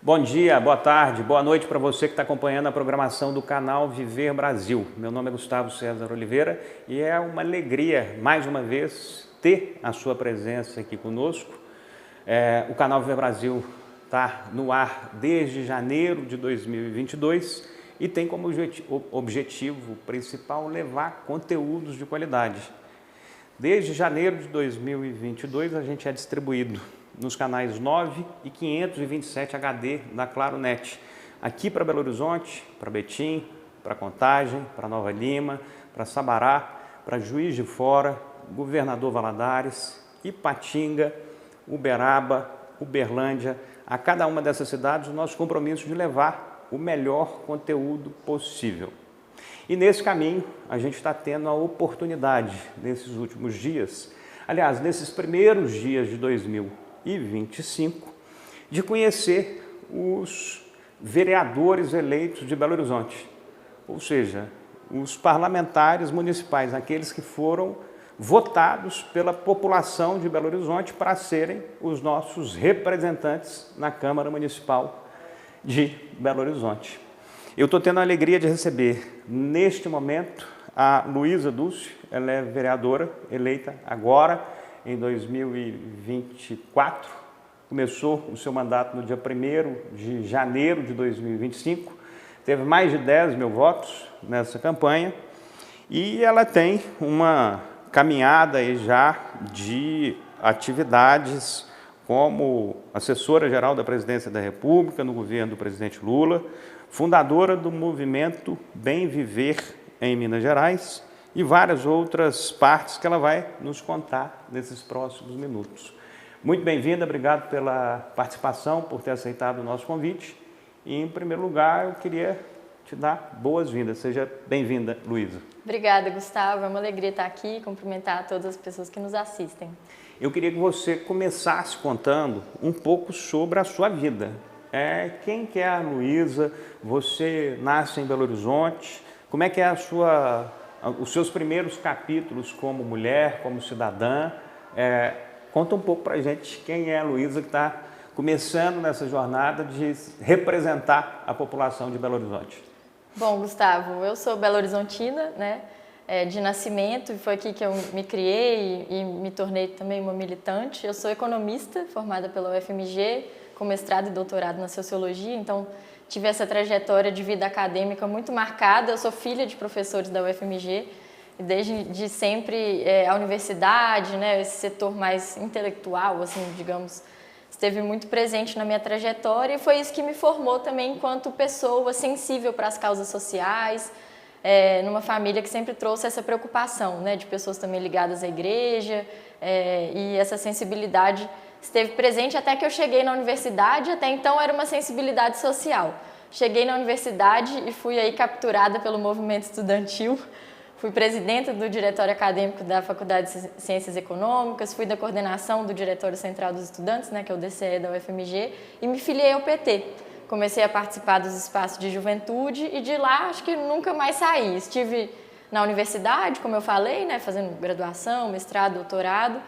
Bom dia, boa tarde, boa noite para você que está acompanhando a programação do canal Viver Brasil. Meu nome é Gustavo César Oliveira e é uma alegria, mais uma vez, ter a sua presença aqui conosco. O canal Viver Brasil está no ar desde janeiro de 2022 e tem como objetivo principal levar conteúdos de qualidade. Desde janeiro de 2022 a gente é distribuído nos canais 9 e 527 HD da Claro Net, aqui para Belo Horizonte, para Betim, para Contagem, para Nova Lima, para Sabará, para Juiz de Fora, Governador Valadares, Ipatinga, Uberaba, Uberlândia. A cada uma dessas cidades o nosso compromisso de levar o melhor conteúdo possível. E nesse caminho a gente está tendo a oportunidade, nesses últimos dias, aliás, nesses primeiros dias de 2025, de conhecer os vereadores eleitos de Belo Horizonte, ou seja, os parlamentares municipais, aqueles que foram votados pela população de Belo Horizonte para serem os nossos representantes na Câmara Municipal de Belo Horizonte. Eu estou tendo a alegria de receber, neste momento, a Luísa Dulce. Ela é vereadora eleita agora, em 2024. Começou o seu mandato no dia 1º de janeiro de 2025. Teve mais de 10 mil votos nessa campanha. E ela tem uma caminhada aí já de atividades como assessora-geral da Presidência da República no governo do presidente Lula, fundadora do movimento Bem Viver em Minas Gerais e várias outras partes que ela vai nos contar nesses próximos minutos. Muito bem-vinda, obrigado pela participação, por ter aceitado o nosso convite. E, em primeiro lugar, eu queria te dar boas-vindas. Seja bem-vinda, Luísa. Obrigada, Gustavo. É uma alegria estar aqui e cumprimentar todas as pessoas que nos assistem. Eu queria que você começasse contando um pouco sobre a sua vida. Quem que é a Luísa? Você nasce em Belo Horizonte. Como é que é os seus primeiros capítulos como mulher, como cidadã? Conta um pouco para a gente quem é a Luísa que está começando nessa jornada de representar a população de Belo Horizonte. Bom, Gustavo, eu sou belo-horizontina, né? De nascimento, e foi aqui que eu me criei e me tornei também uma militante. Eu sou economista, formada pela UFMG, com mestrado e doutorado na Sociologia, então tive essa trajetória de vida acadêmica muito marcada. Eu sou filha de professores da UFMG, e desde sempre a universidade, né, esse setor mais intelectual, assim, digamos, esteve muito presente na minha trajetória, e foi isso que me formou também enquanto pessoa sensível para as causas sociais, numa família que sempre trouxe essa preocupação, né, de pessoas também ligadas à igreja, e essa sensibilidade esteve presente até que eu cheguei na universidade. Até então era uma sensibilidade social. Cheguei na universidade e fui aí capturada pelo movimento estudantil. Fui presidenta do diretório acadêmico da Faculdade de Ciências Econômicas, fui da coordenação do Diretório Central dos Estudantes, né, que é o DCE da UFMG, e me filiei ao PT. Comecei a participar dos espaços de juventude e de lá acho que nunca mais saí. Estive na universidade, como eu falei, né, fazendo graduação, mestrado, doutorado.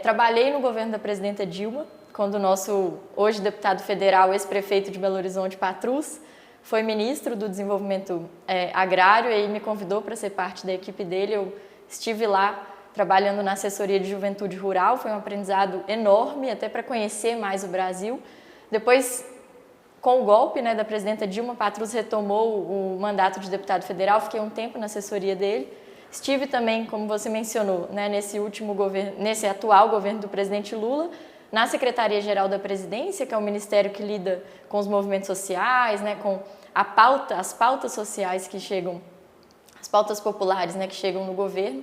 Trabalhei no governo da presidenta Dilma, quando o nosso hoje deputado federal, ex-prefeito de Belo Horizonte, Patrus, foi ministro do Desenvolvimento Agrário e me convidou para ser parte da equipe dele. Eu estive lá trabalhando na assessoria de juventude rural, foi um aprendizado enorme, até para conhecer mais o Brasil. Depois, com o golpe, né, da presidenta Dilma, Patrus retomou o mandato de deputado federal, fiquei um tempo na assessoria dele. Estive também, como você mencionou, né, nesse atual governo do presidente Lula, na Secretaria-Geral da Presidência, que é o ministério que lida com os movimentos sociais, né, com as pautas sociais que chegam, as pautas populares, né, que chegam no governo,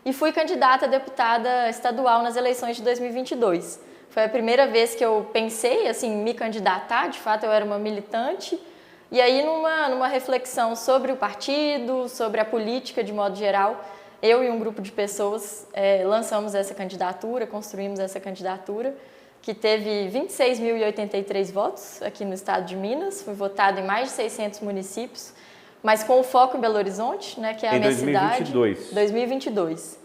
e fui candidata a deputada estadual nas eleições de 2022. Foi a primeira vez que eu pensei assim, me candidatar. De fato, eu era uma militante. E aí, numa reflexão sobre o partido, sobre a política de modo geral, eu e um grupo de pessoas lançamos essa candidatura, construímos essa candidatura, que teve 26.083 votos aqui no estado de Minas, foi votado em mais de 600 municípios, mas com o foco em Belo Horizonte, né, que é a minha cidade. 2022.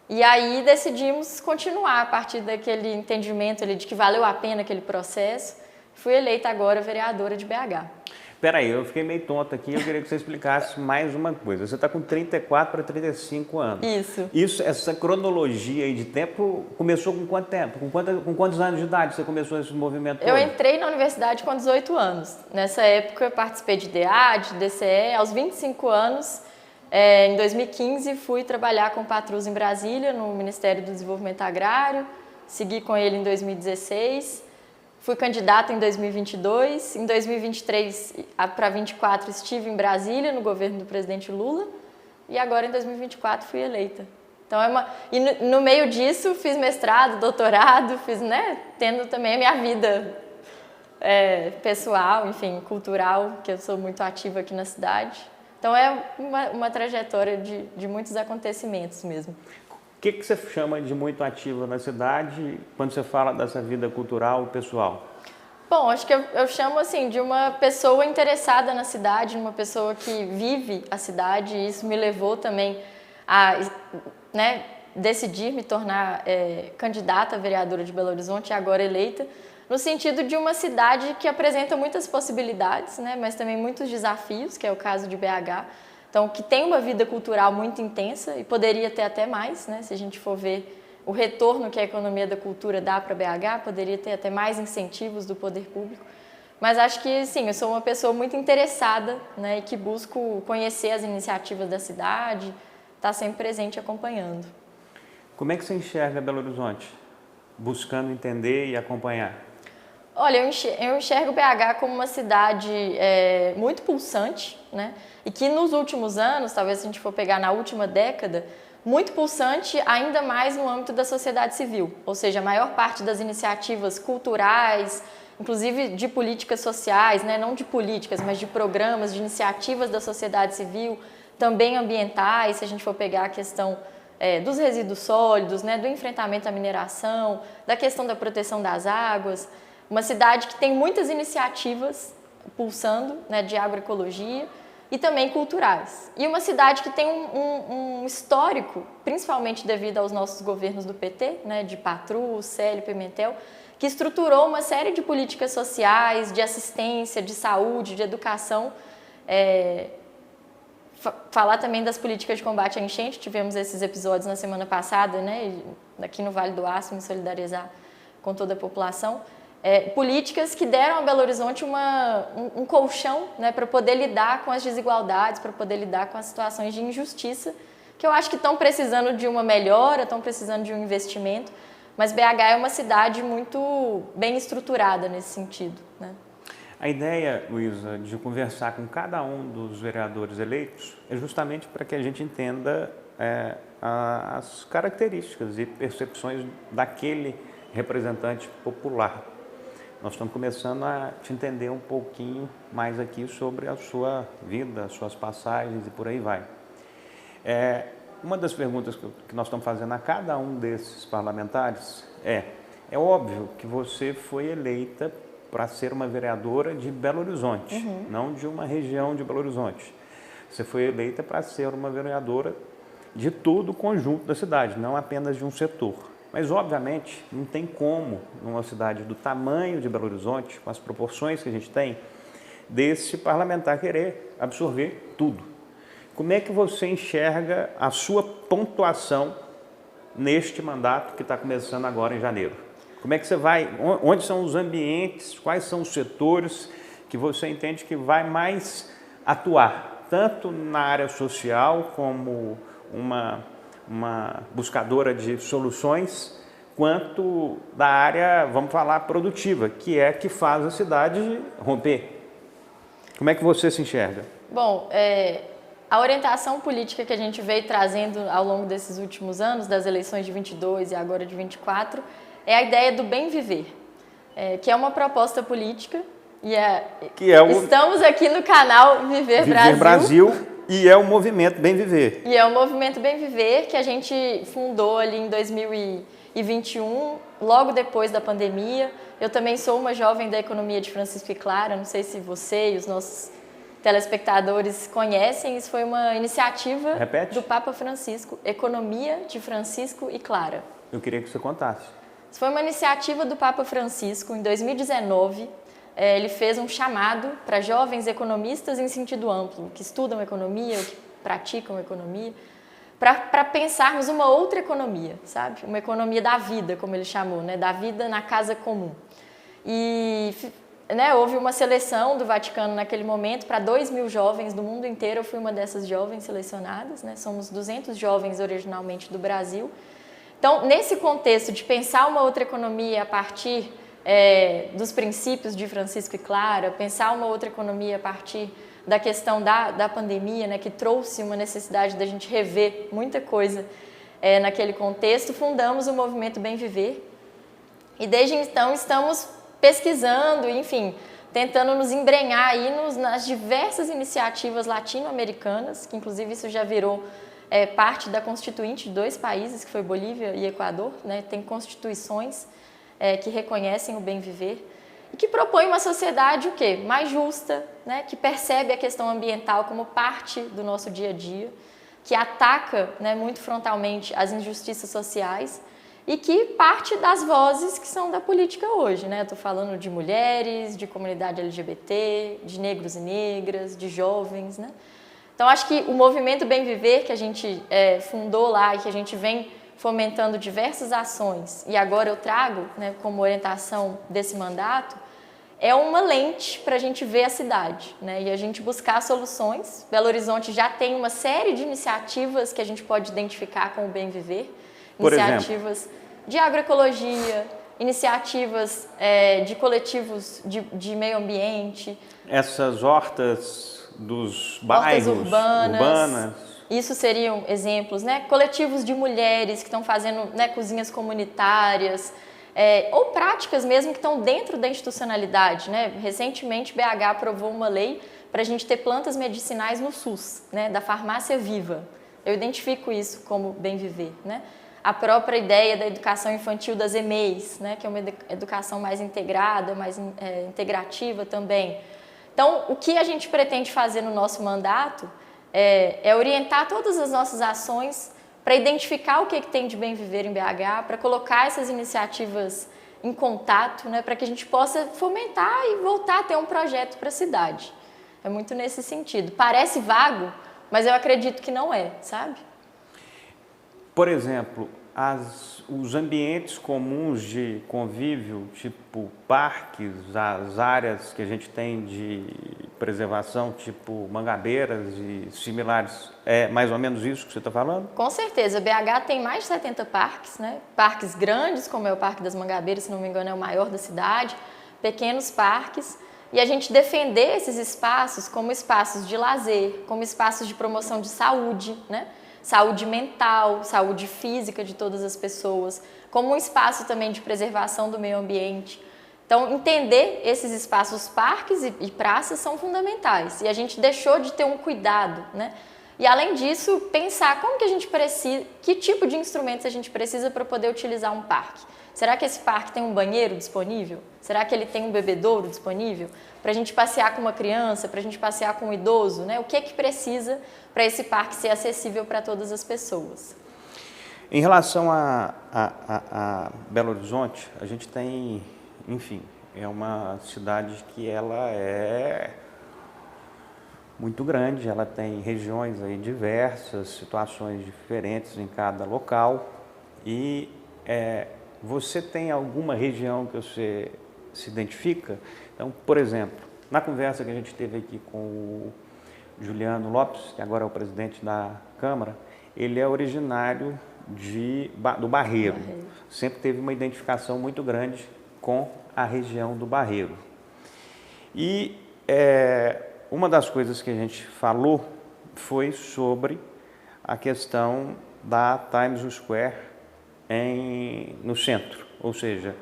E aí decidimos continuar a partir daquele entendimento ali de que valeu a pena aquele processo. Fui eleita agora vereadora de BH. Peraí, eu fiquei meio tonto aqui, eu queria que você explicasse mais uma coisa. Você está com 34 para 35 anos. Isso. Essa cronologia aí de tempo começou com quanto tempo? Com quantos anos de idade você começou esse movimento todo? Eu entrei na universidade com 18 anos. Nessa época eu participei de DA, de DCE. Aos 25 anos, em 2015, fui trabalhar com o Patrus em Brasília, no Ministério do Desenvolvimento Agrário. Segui com ele em 2016. Fui candidata em 2022, em 2023 para 2024 estive em Brasília, no governo do presidente Lula, e agora em 2024 fui eleita. Então e no meio disso fiz mestrado, doutorado, tendo também a minha vida pessoal, enfim, cultural, que eu sou muito ativa aqui na cidade. Então é uma trajetória de muitos acontecimentos mesmo. O que você chama de muito ativa na cidade quando você fala dessa vida cultural pessoal? Bom, acho que eu chamo assim de uma pessoa interessada na cidade, uma pessoa que vive a cidade, e isso me levou também a decidir me tornar candidata a vereadora de Belo Horizonte, e agora eleita, no sentido de uma cidade que apresenta muitas possibilidades, mas também muitos desafios, que é o caso de BH. Então, que tem uma vida cultural muito intensa e poderia ter até mais, se a gente for ver o retorno que a economia da cultura dá para BH, poderia ter até mais incentivos do poder público. Mas acho que, sim, eu sou uma pessoa muito interessada, e que busco conhecer as iniciativas da cidade, estar sempre presente acompanhando. Como é que você enxerga Belo Horizonte? Buscando entender e acompanhar? Olha, eu enxergo BH como uma cidade muito pulsante, e que nos últimos anos, talvez se a gente for pegar na última década, muito pulsante ainda mais no âmbito da sociedade civil, ou seja, a maior parte das iniciativas culturais, inclusive de políticas sociais, não de políticas, mas de programas, de iniciativas da sociedade civil, também ambientais, se a gente for pegar a questão dos resíduos sólidos, do enfrentamento à mineração, da questão da proteção das águas. Uma cidade que tem muitas iniciativas pulsando, de agroecologia e também culturais. E uma cidade que tem um histórico, principalmente devido aos nossos governos do PT, de Patrus, Célio, Pimentel, que estruturou uma série de políticas sociais, de assistência, de saúde, de educação. Falar também das políticas de combate à enchente, tivemos esses episódios na semana passada, aqui no Vale do Aço, me solidarizar com toda a população. Políticas que deram a Belo Horizonte um colchão, para poder lidar com as desigualdades, para poder lidar com as situações de injustiça, que eu acho que estão precisando de uma melhora, estão precisando de um investimento, mas BH é uma cidade muito bem estruturada nesse sentido. A ideia, Luísa, de conversar com cada um dos vereadores eleitos é justamente para que a gente entenda as características e percepções daquele representante popular. Nós estamos começando a te entender um pouquinho mais aqui sobre a sua vida, as suas passagens e por aí vai. Uma das perguntas que nós estamos fazendo a cada um desses parlamentares é óbvio que você foi eleita para ser uma vereadora de Belo Horizonte, não de uma região de Belo Horizonte. Você foi eleita para ser uma vereadora de todo o conjunto da cidade, não apenas de um setor. Mas, obviamente, não tem como, numa cidade do tamanho de Belo Horizonte, com as proporções que a gente tem, desse parlamentar querer absorver tudo. Como é que você enxerga a sua pontuação neste mandato que está começando agora em janeiro? Como é que você vai, onde são os ambientes, quais são os setores que você entende que vai mais atuar, tanto na área social como uma buscadora de soluções, quanto da área, vamos falar, produtiva, que faz a cidade romper. Como é que você se enxerga? Bom, a orientação política que a gente veio trazendo ao longo desses últimos anos, das eleições de 22 e agora de 24, é a ideia do bem viver, que é uma proposta política, e estamos aqui no canal Viver Brasil. E é o movimento Bem Viver. E é o movimento Bem Viver que a gente fundou ali em 2021, logo depois da pandemia. Eu também sou uma jovem da economia de Francisco e Clara, não sei se você e os nossos telespectadores conhecem, isso foi uma iniciativa do Papa Francisco, Economia de Francisco e Clara. Eu queria que você contasse. Isso foi uma iniciativa do Papa Francisco em 2019, ele fez um chamado para jovens economistas em sentido amplo, que estudam economia, ou que praticam economia, para pensarmos uma outra economia, sabe? Uma economia da vida, como ele chamou, né? Da vida na casa comum. E né, houve uma seleção do Vaticano naquele momento para 2.000 jovens do mundo inteiro. Eu fui uma dessas jovens selecionadas, né? Somos 200 jovens originalmente do Brasil. Então, nesse contexto de pensar uma outra economia a partir dos princípios de Francisco e Clara, pensar uma outra economia a partir da questão da pandemia, né, que trouxe uma necessidade da gente rever muita coisa naquele contexto, fundamos o Movimento Bem Viver e desde então estamos pesquisando, enfim, tentando nos embrenhar aí nas diversas iniciativas latino-americanas, que inclusive isso já virou parte da constituinte de 2 países, que foi Bolívia e Equador, né, tem constituições que reconhecem o bem viver e que propõe uma sociedade o quê? Mais justa, né? Que percebe a questão ambiental como parte do nosso dia a dia, que ataca, né, muito frontalmente as injustiças sociais e que parte das vozes que são da política hoje, né? Estou falando de mulheres, de comunidade LGBT, de negros e negras, de jovens, né? Então, acho que o movimento Bem Viver que a gente fundou lá e que a gente vem fomentando diversas ações, e agora eu trago, né, como orientação desse mandato, é uma lente para a gente ver a cidade, né, e a gente buscar soluções. Belo Horizonte já tem uma série de iniciativas que a gente pode identificar com o Bem Viver, iniciativas de agroecologia, iniciativas de coletivos de meio ambiente. Essas hortas dos bairros, hortas urbanas. Isso seriam exemplos, né? Coletivos de mulheres que estão fazendo, né, cozinhas comunitárias, ou práticas mesmo que estão dentro da institucionalidade, né? Recentemente, BH aprovou uma lei para a gente ter plantas medicinais no SUS, né? Da farmácia viva. Eu identifico isso como bem viver, né? A própria ideia da educação infantil das EMEIs, né? Que é uma educação mais integrada, mais integrativa também. Então, o que a gente pretende fazer no nosso mandato é orientar todas as nossas ações para identificar o que tem de bem viver em BH, para colocar essas iniciativas em contato, né, para que a gente possa fomentar e voltar a ter um projeto para a cidade. É muito nesse sentido. Parece vago, mas eu acredito que não é, sabe? Por exemplo, os ambientes comuns de convívio, tipo parques, as áreas que a gente tem de preservação, tipo mangabeiras e similares, é mais ou menos isso que você está falando? Com certeza. BH tem mais de 70 parques, né? Parques grandes, como é o Parque das Mangabeiras, se não me engano é o maior da cidade, pequenos parques, e a gente defender esses espaços como espaços de lazer, como espaços de promoção de saúde, né? Saúde mental, saúde física de todas as pessoas, como um espaço também de preservação do meio ambiente. Então, entender esses espaços, parques e praças são fundamentais. E a gente deixou de ter um cuidado, né? E, além disso, pensar como que a gente precisa, que tipo de instrumentos a gente precisa para poder utilizar um parque. Será que esse parque tem um banheiro disponível? Será que ele tem um bebedouro disponível? Para a gente passear com uma criança, para a gente passear com um idoso, né? O que é que precisa para esse parque ser acessível para todas as pessoas? Em relação a Belo Horizonte, a gente tem, enfim, é uma cidade que ela é muito grande, ela tem regiões aí diversas, situações diferentes em cada local e você tem alguma região que você se identifica? Então, por exemplo, na conversa que a gente teve aqui com o Juliano Lopes, que agora é o presidente da Câmara, ele é originário do Barreiro. Sempre teve uma identificação muito grande com a região do Barreiro. E uma das coisas que a gente falou foi sobre a questão da Times Square no centro, ou seja,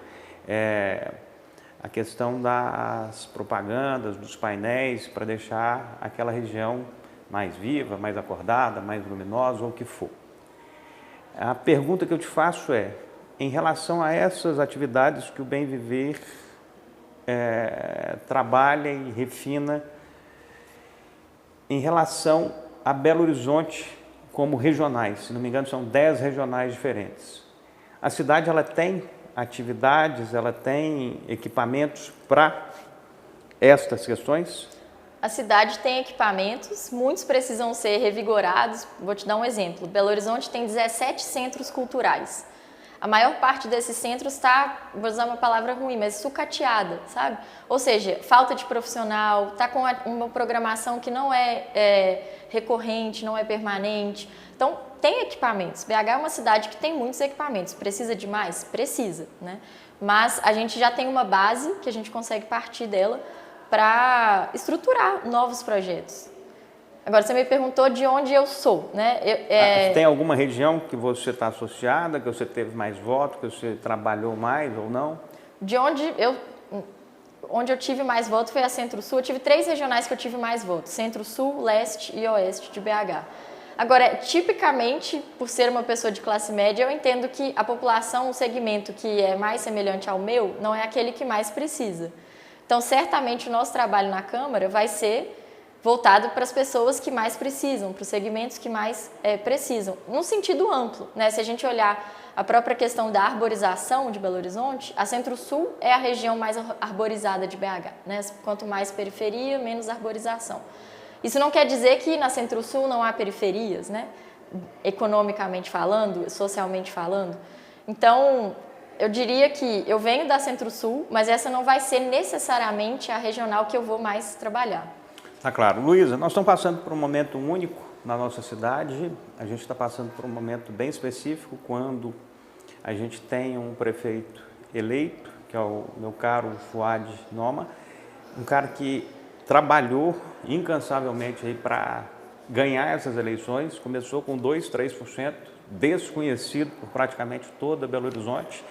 a questão das propagandas, dos painéis, para deixar aquela região mais viva, mais acordada, mais luminosa, ou o que for. A pergunta que eu te faço é, em relação a essas atividades que o Bem Viver trabalha e refina, em relação a Belo Horizonte como regionais, se não me engano são 10 regionais diferentes. A cidade ela tem atividades, ela tem equipamentos para estas questões? A cidade tem equipamentos, muitos precisam ser revigorados. Vou te dar um exemplo. Belo Horizonte tem 17 centros culturais. A maior parte desses centros está, vou usar uma palavra ruim, mas sucateada, sabe? Ou seja, falta de profissional, está com uma programação que não é recorrente, não é permanente. Então, tem equipamentos. BH é uma cidade que tem muitos equipamentos. Precisa de mais? Precisa, né? Mas a gente já tem uma base que a gente consegue partir dela para estruturar novos projetos. Agora, você me perguntou de onde eu sou, né? Tem alguma região que você está associada, que você teve mais votos, que você trabalhou mais ou não? De onde eu tive mais votos foi a Centro-Sul. Eu tive 3 regionais que eu tive mais votos: Centro-Sul, Leste e Oeste de BH. Agora, tipicamente, por ser uma pessoa de classe média, eu entendo que a população, o segmento que é mais semelhante ao meu, não é aquele que mais precisa. Então, certamente, o nosso trabalho na Câmara vai ser voltado para as pessoas que mais precisam, para os segmentos que mais precisam, num sentido amplo, né? Se a gente olhar a própria questão da arborização de Belo Horizonte, a Centro-Sul é a região mais arborizada de BH, né? Quanto mais periferia, menos arborização. Isso não quer dizer que na Centro-Sul não há periferias, né? Economicamente falando, socialmente falando. Então, eu diria que eu venho da Centro-Sul, mas essa não vai ser necessariamente a regional que eu vou mais trabalhar. Tá claro. Luísa, nós estamos passando por um momento único na nossa cidade. A gente está passando por um momento bem específico quando a gente tem um prefeito eleito, que é o meu caro Fuad Noma, um cara que trabalhou incansavelmente para ganhar essas eleições. Começou com 2, 3%, desconhecido por praticamente toda Belo Horizonte,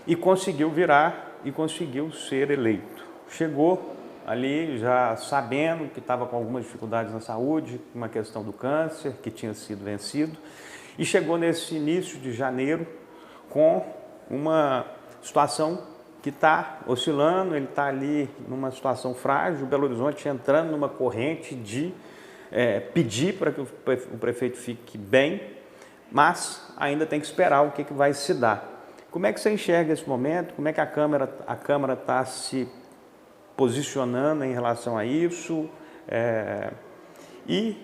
e conseguiu virar e conseguiu ser eleito. Chegou ali já sabendo que estava com algumas dificuldades na saúde, uma questão do câncer que tinha sido vencido, e chegou nesse início de janeiro com uma situação que está oscilando, ele está ali numa situação frágil, Belo Horizonte entrando numa corrente de pedir para que o prefeito fique bem, mas ainda tem que esperar o que vai se dar. Como é que você enxerga esse momento? Como é que a Câmara está se posicionando em relação a isso? E,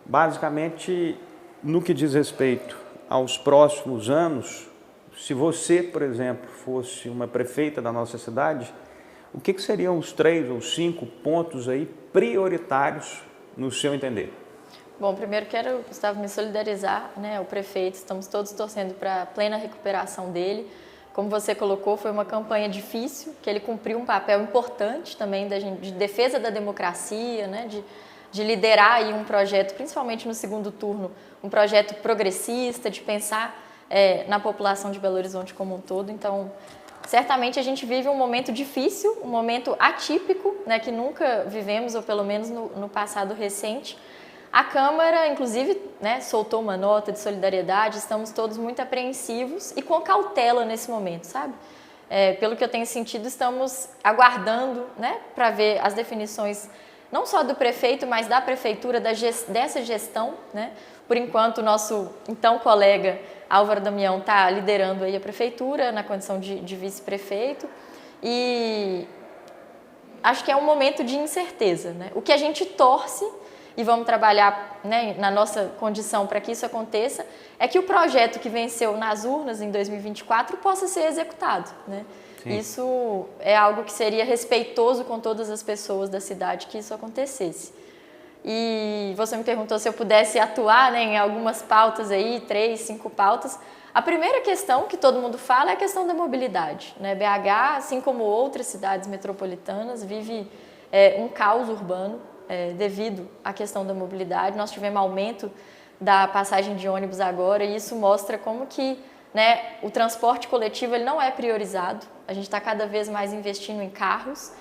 basicamente, no que diz respeito aos próximos anos, se você, por exemplo, fosse uma prefeita da nossa cidade, o que seriam os 3 ou 5 pontos aí prioritários no seu entender? Bom, primeiro quero, Gustavo, me solidarizar, né, o prefeito, estamos todos torcendo para a plena recuperação dele. Como você colocou, foi uma campanha difícil, que ele cumpriu um papel importante também de defesa da democracia, né, de liderar aí um projeto, principalmente no segundo turno, um projeto progressista, de pensar na população de Belo Horizonte como um todo. Então, certamente a gente vive um momento difícil, um momento atípico, né, que nunca vivemos, ou pelo menos no passado recente. A Câmara, inclusive, né, soltou uma nota de solidariedade, estamos todos muito apreensivos e com cautela nesse momento, sabe? Pelo que eu tenho sentido, estamos aguardando, né, para ver as definições, não só do prefeito, mas da prefeitura, dessa gestão, né? Por enquanto, o nosso, então, colega Álvaro Damião está liderando aí a prefeitura na condição de vice-prefeito, e acho que é um momento de incerteza, né? O que a gente torce, e vamos trabalhar, né, na nossa condição para que isso aconteça, é que o projeto que venceu nas urnas em 2024 possa ser executado, né? Isso é algo que seria respeitoso com todas as pessoas da cidade que isso acontecesse. E você me perguntou se eu pudesse atuar, né, em algumas pautas aí, 3, 5 pautas. A primeira questão que todo mundo fala é a questão da mobilidade, né? BH, assim como outras cidades metropolitanas, vive um caos urbano, devido à questão da mobilidade. Nós tivemos aumento da passagem de ônibus agora, e isso mostra como que, né, o transporte coletivo ele não é priorizado. A gente está cada vez mais investindo em carros,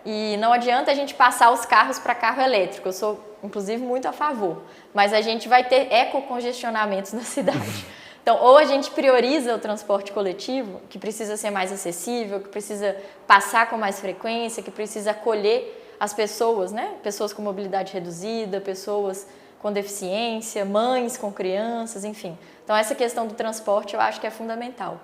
e não adianta a gente passar os carros para carro elétrico. Eu sou, inclusive, muito a favor, mas a gente vai ter ecocongestionamentos na cidade. Então, ou a gente prioriza o transporte coletivo, que precisa ser mais acessível, que precisa passar com mais frequência, que precisa acolher as pessoas, né? Pessoas com mobilidade reduzida, pessoas com deficiência, mães com crianças, enfim. Então, essa questão do transporte eu acho que é fundamental.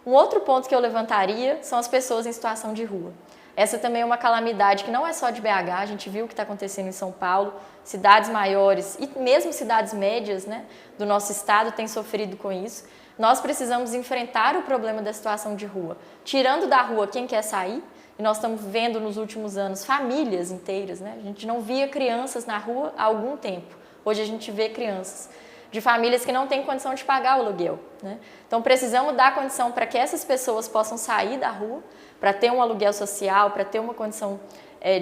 Um outro ponto que eu levantaria são as pessoas em situação de rua. Essa também é uma calamidade que não é só de BH, a gente viu o que está acontecendo em São Paulo, cidades maiores e mesmo cidades médias, né, do nosso estado têm sofrido com isso. Nós precisamos enfrentar o problema da situação de rua, tirando da rua quem quer sair, e nós estamos vendo nos últimos anos famílias inteiras, né? A gente não via crianças na rua há algum tempo, hoje a gente vê crianças de famílias que não têm condição de pagar o aluguel, né? Então precisamos dar condição para que essas pessoas possam sair da rua, para ter um aluguel social, para ter uma condição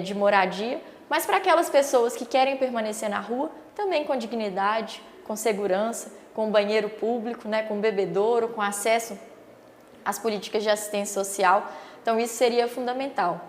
de moradia, mas para aquelas pessoas que querem permanecer na rua, também com dignidade, com segurança, com banheiro público, né, com bebedouro, com acesso às políticas de assistência social. Então isso seria fundamental.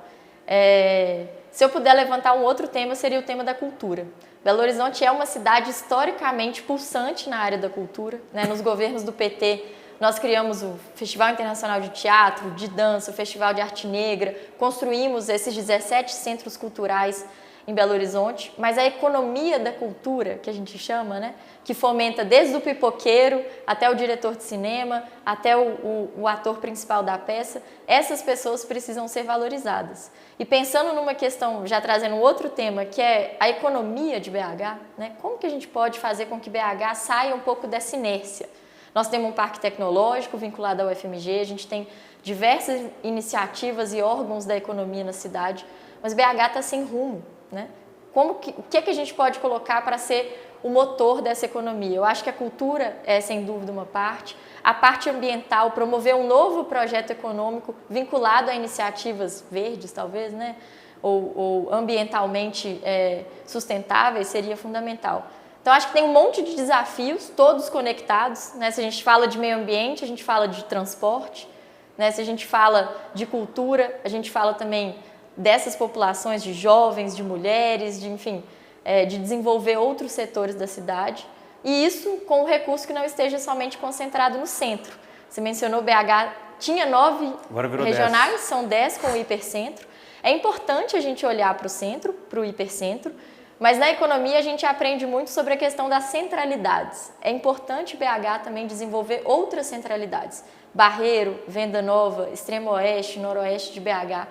Se eu puder levantar um outro tema, seria o tema da cultura. Belo Horizonte é uma cidade historicamente pulsante na área da cultura, né? Nos governos do PT, nós criamos o Festival Internacional de Teatro, de Dança, o Festival de Arte Negra, construímos esses 17 centros culturais em Belo Horizonte, mas a economia da cultura, que a gente chama, né, que fomenta desde o pipoqueiro até o diretor de cinema, até o ator principal da peça, essas pessoas precisam ser valorizadas. E pensando numa questão, já trazendo outro tema, que é a economia de BH, né, como que a gente pode fazer com que BH saia um pouco dessa inércia? Nós temos um parque tecnológico vinculado ao UFMG, a gente tem diversas iniciativas e órgãos da economia na cidade, mas BH está sem rumo, né? O que é que a gente pode colocar para ser o motor dessa economia? Eu acho que a cultura é, sem dúvida, uma parte. A parte ambiental, promover um novo projeto econômico vinculado a iniciativas verdes, talvez, né? Ou ambientalmente sustentáveis, seria fundamental. Então, acho que tem um monte de desafios, todos conectados, né? Se a gente fala de meio ambiente, a gente fala de transporte, né? Se a gente fala de cultura, a gente fala também dessas populações de jovens, de mulheres, enfim, de desenvolver outros setores da cidade. E isso com um recurso que não esteja somente concentrado no centro. Você mencionou BH, tinha 9 regionais, 10. São 10 com o hipercentro. É importante a gente olhar para o centro, para o hipercentro, mas na economia a gente aprende muito sobre a questão das centralidades. É importante BH também desenvolver outras centralidades. Barreiro, Venda Nova, Extremo Oeste, Noroeste de BH.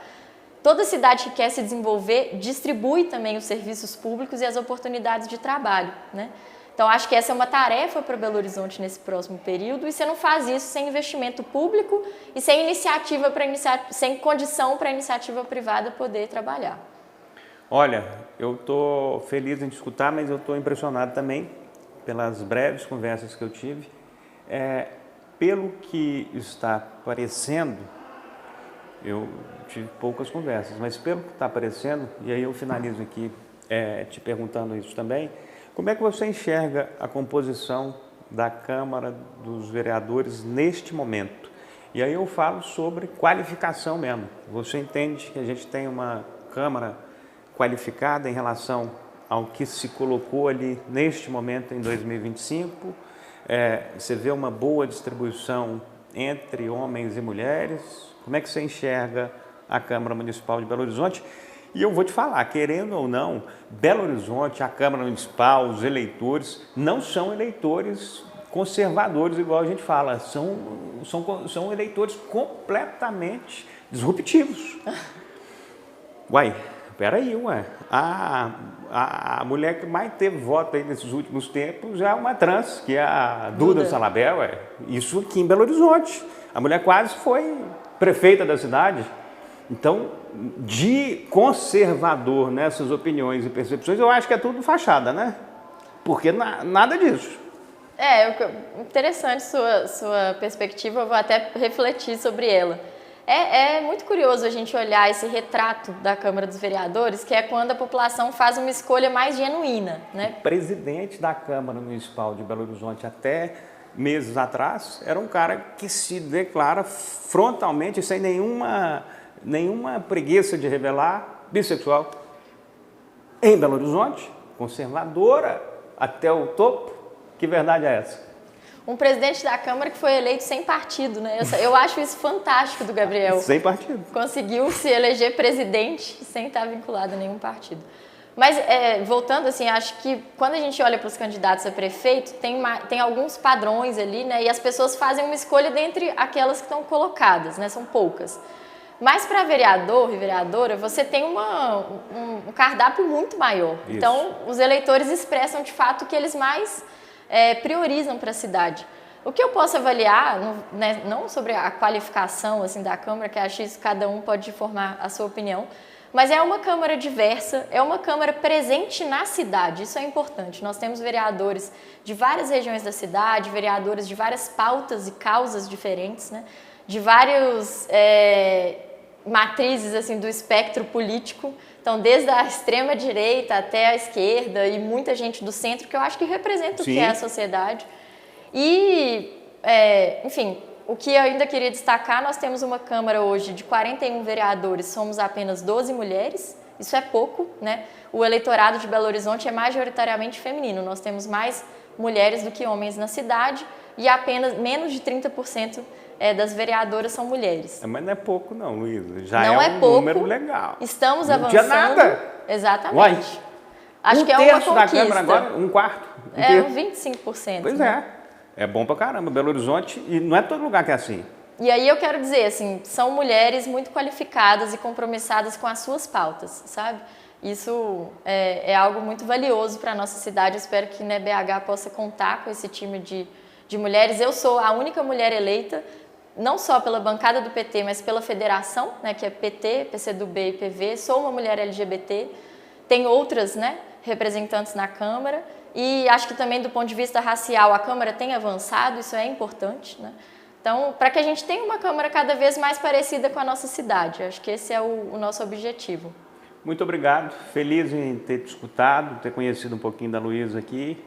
Toda cidade que quer se desenvolver distribui também os serviços públicos e as oportunidades de trabalho, né? Então, acho que essa é uma tarefa para Belo Horizonte nesse próximo período e você não faz isso sem investimento público e sem sem condição para a iniciativa privada poder trabalhar. Olha, eu estou feliz em te escutar, mas eu estou impressionado também pelas breves conversas que eu tive. Pelo que está aparecendo, eu tive poucas conversas, mas pelo que está aparecendo, e aí eu finalizo aqui te perguntando isso também, como é que você enxerga a composição da Câmara dos Vereadores neste momento? E aí eu falo sobre qualificação mesmo. Você entende que a gente tem uma Câmara qualificada em relação ao que se colocou ali neste momento em 2025? Você vê uma boa distribuição entre homens e mulheres? Como é que você enxerga a Câmara Municipal de Belo Horizonte? E eu vou te falar, querendo ou não, Belo Horizonte, a Câmara Municipal, os eleitores, não são eleitores conservadores, igual a gente fala, são eleitores completamente disruptivos. Uai, peraí, a mulher que mais teve voto aí nesses últimos tempos é uma trans, que é a Duda Salabel, isso aqui em Belo Horizonte. A mulher quase foi prefeita da cidade. Então, de conservador nessas opiniões e percepções, eu acho que é tudo fachada, né? Porque nada disso. Interessante sua perspectiva, eu vou até refletir sobre ela. É muito curioso a gente olhar esse retrato da Câmara dos Vereadores, que é quando a população faz uma escolha mais genuína, né? O presidente da Câmara Municipal de Belo Horizonte até meses atrás era um cara que se declara frontalmente, sem nenhuma preguiça de revelar, bissexual. Em Belo Horizonte, conservadora até o topo. Que verdade é essa? Um presidente da Câmara que foi eleito sem partido, né? Eu acho isso fantástico do Gabriel. Sem partido. Conseguiu se eleger presidente sem estar vinculado a nenhum partido. Mas, voltando, assim, acho que quando a gente olha para os candidatos a prefeito, tem alguns padrões ali, né? E as pessoas fazem uma escolha dentre aquelas que estão colocadas, né? São poucas. Mas para vereador e vereadora, você tem um cardápio muito maior. Isso. Então, os eleitores expressam de fato o que eles mais priorizam para a cidade. O que eu posso avaliar, né, não sobre a qualificação assim, da Câmara, que acho que cada um pode formar a sua opinião, mas é uma Câmara diversa, é uma Câmara presente na cidade, isso é importante. Nós temos vereadores de várias regiões da cidade, vereadores de várias pautas e causas diferentes, né, de vários matrizes assim, do espectro político, então desde a extrema direita até a esquerda e muita gente do centro, que eu acho que representa o que é a sociedade. E, enfim, o que eu ainda queria destacar, nós temos uma Câmara hoje de 41 vereadores, somos apenas 12 mulheres, isso é pouco, né? O eleitorado de Belo Horizonte é majoritariamente feminino, nós temos mais mulheres do que homens na cidade e apenas menos de 30% das vereadoras são mulheres. Mas não é pouco não, Luísa, já não é um pouco, número legal. Estamos não avançando. Não tinha nada. Exatamente. Uai, acho que é uma conquista. da Câmara agora, um quarto. Um 25%. Pois né? é bom pra caramba, Belo Horizonte, e não é todo lugar que é assim. E aí eu quero dizer, assim, são mulheres muito qualificadas e compromissadas com as suas pautas, sabe? Isso é algo muito valioso para a nossa cidade, eu espero que né, BH possa contar com esse time de mulheres. Eu sou a única mulher eleita, não só pela bancada do PT, mas pela federação, né, que é PT, PCdoB e PV, sou uma mulher LGBT, tem outras, né, representantes na Câmara, e acho que também do ponto de vista racial a Câmara tem avançado, isso é importante, né? Então, para que a gente tenha uma Câmara cada vez mais parecida com a nossa cidade, acho que esse é o nosso objetivo. Muito obrigado, feliz em ter te escutado, ter conhecido um pouquinho da Luísa aqui,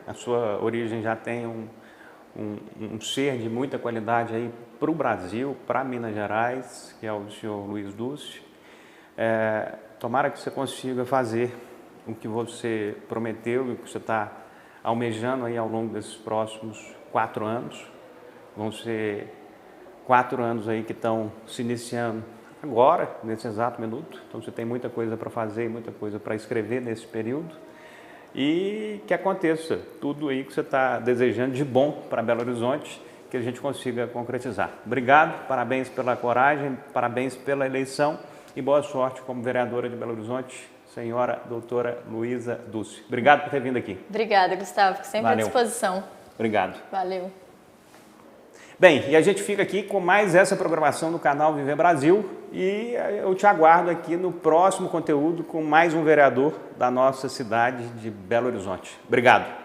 a sua origem já tem um ser de muita qualidade aí para o Brasil, para Minas Gerais, que é o senhor Luiz Dulce. Tomara que você consiga fazer o que você prometeu e o que você está almejando aí ao longo desses próximos 4 anos. Vão ser 4 anos aí que estão se iniciando agora, nesse exato minuto. Então você tem muita coisa para fazer, muita coisa para escrever nesse período. E que aconteça tudo aí que você está desejando de bom para Belo Horizonte, que a gente consiga concretizar. Obrigado, parabéns pela coragem, parabéns pela eleição e boa sorte como vereadora de Belo Horizonte, senhora doutora Luísa Dulce. Obrigado por ter vindo aqui. Obrigada, Gustavo, fico sempre à disposição. Obrigado. Valeu. Bem, e a gente fica aqui com mais essa programação do canal Viver Brasil e eu te aguardo aqui no próximo conteúdo com mais um vereador da nossa cidade de Belo Horizonte. Obrigado.